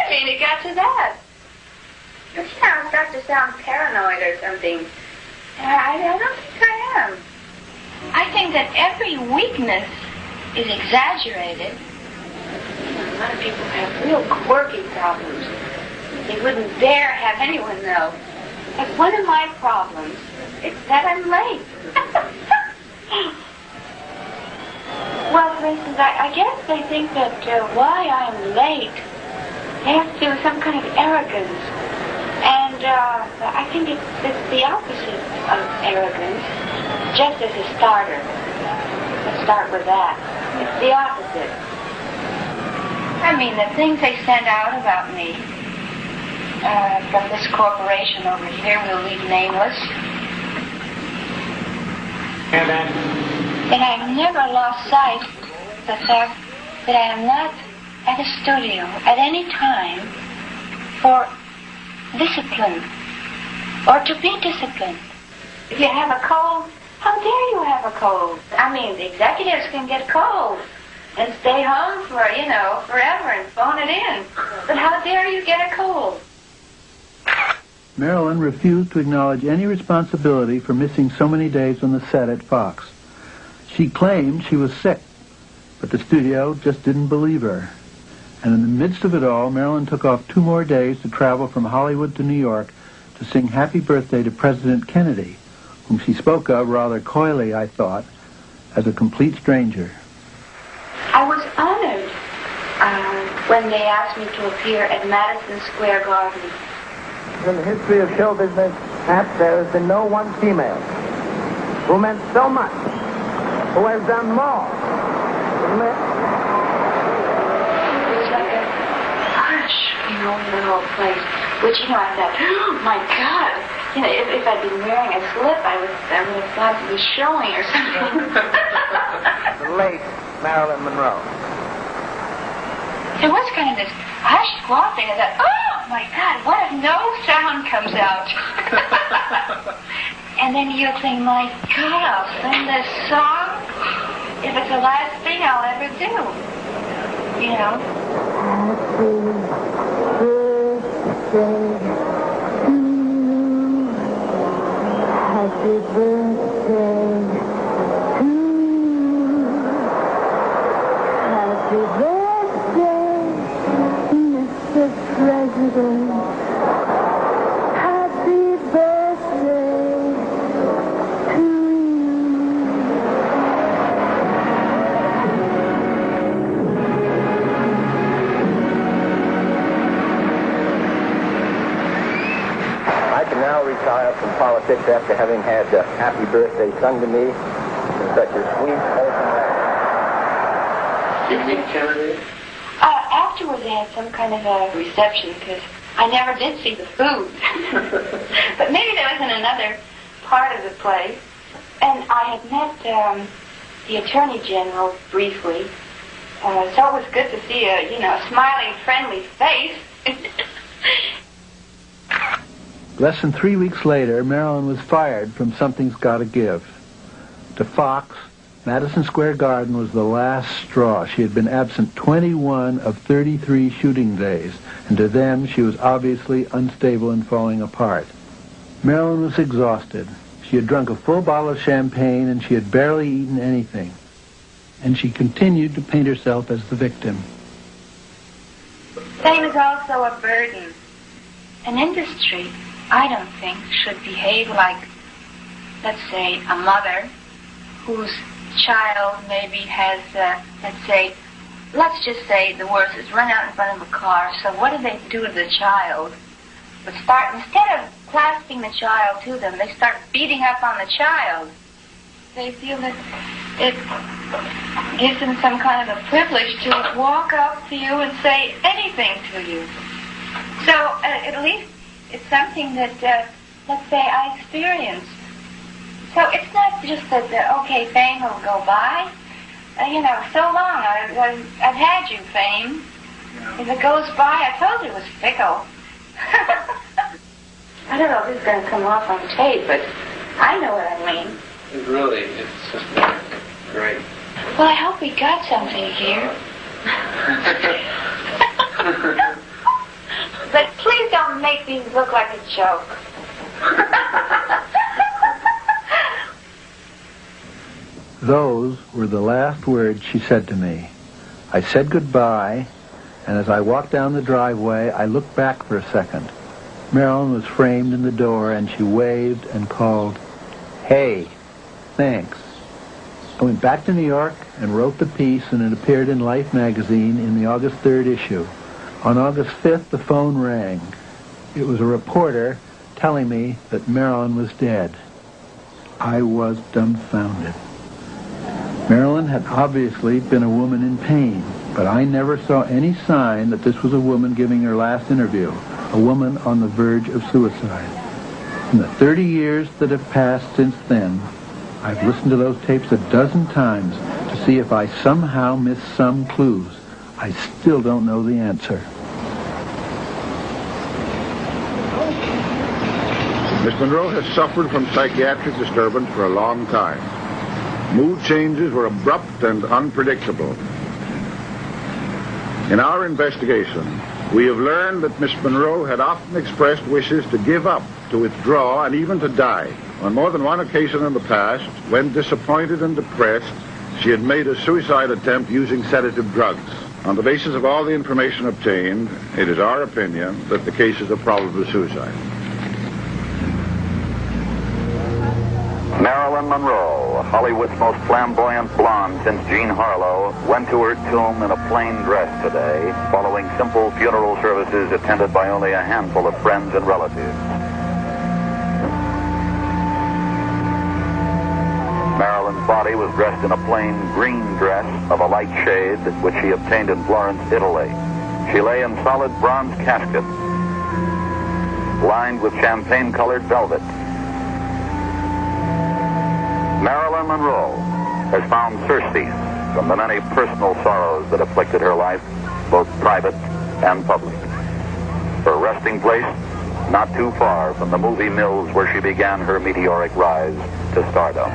mean, it got to that. But, I start to sound paranoid or something. I don't think I am. I think that every weakness is exaggerated. A lot of people have real quirky problems. They wouldn't dare have anyone know. But one of my problems is that I'm late. Well, for instance, I guess they think that why I'm late has to do with some kind of arrogance. And I think it's the opposite of arrogance, just as a starter. Let's start with that. It's the opposite. I mean, the things they send out about me from this corporation over here, we'll leave nameless. And then? And I've never lost sight of the fact that I am not at a studio at any time for discipline or to be disciplined. If you have a cold, how dare you have a cold? I mean, the executives can get colds and stay home for, forever and phone it in. But how dare you get a cold? Marilyn refused to acknowledge any responsibility for missing so many days on the set at Fox. She claimed she was sick, but the studio just didn't believe her. And in the midst of it all, Marilyn took off 2 more days to travel from Hollywood to New York to sing Happy Birthday to President Kennedy, whom she spoke of rather coyly, I thought, as a complete stranger. I was honored when they asked me to appear at Madison Square Garden. In the history of show business, perhaps there has been no one female who meant so much, who has done more. It's like a hush, in the whole place. Which, I thought, oh my God, if I'd been wearing a slip, I would have thought it was showing or something. The late Marilyn Monroe. There was kind of this hush squawk thing. I thought, oh my God, what if no sound comes out? And then you think, my God, I'll sing this song if it's the last thing I'll ever do. Happy birthday to you. Happy birthday, Mr. President. Happy birthday to you. I can now retire from politics after having had Happy Birthday sung to me in such a sweet, wholesome way. Did you meet Kennedy? Afterwards, they had some kind of a reception because I never did see the food. But maybe that was in another part of the play. And I had met the Attorney General briefly. So it was good to see a smiling, friendly face. Less than 3 weeks later, Marilyn was fired from Something's Gotta Give. To Fox, Madison Square Garden was the last straw. She had been absent 21 of 33 shooting days, and to them she was obviously unstable and falling apart. Marilyn was exhausted. She had drunk a full bottle of champagne, and she had barely eaten anything. And she continued to paint herself as the victim. Fame is also a burden. An industry, I don't think, should behave like, let's say, a mother whose child maybe has, let's just say the worst is run out in front of a car. So what do they do to the child? But instead of clasping the child to them, they start beating up on the child. They feel that it gives them some kind of a privilege to walk up to you and say anything to you. So at least it's something that, let's say, I experienced. So it's not just that, okay, fame will go by. So long, I've had you, fame. If it goes by, I told you it was fickle. I don't know if it's going to come off on tape, but I know what I mean. Really, it's just great. Well, I hope we got something here. Don't make these look like a joke. Those were the last words she said to me. I said goodbye, and as I walked down the driveway, I looked back for a second. Marilyn was framed in the door, and she waved and called, "Hey, thanks." I went back to New York and wrote the piece, and it appeared in Life magazine in the August 3rd issue. On August 5th, the phone rang. It was a reporter telling me that Marilyn was dead. I was dumbfounded. Marilyn had obviously been a woman in pain, but I never saw any sign that this was a woman giving her last interview, a woman on the verge of suicide. In the 30 years that have passed since then, I've listened to those tapes a dozen times to see if I somehow missed some clues. I still don't know the answer. Miss Monroe has suffered from psychiatric disturbance for a long time. Mood changes were abrupt and unpredictable. In our investigation, we have learned that Miss Monroe had often expressed wishes to give up, to withdraw, and even to die. On more than one occasion in the past, when disappointed and depressed, she had made a suicide attempt using sedative drugs. On the basis of all the information obtained, it is our opinion that the case is a probable suicide. Marilyn Monroe, Hollywood's most flamboyant blonde since Jean Harlow, went to her tomb in a plain dress today, following simple funeral services attended by only a handful of friends and relatives. Marilyn's body was dressed in a plain green dress of a light shade, which she obtained in Florence, Italy. She lay in solid bronze casket, lined with champagne-colored velvet. Marilyn Monroe has found surcease from the many personal sorrows that afflicted her life, both private and public. Her resting place, not too far from the movie mills where she began her meteoric rise to stardom.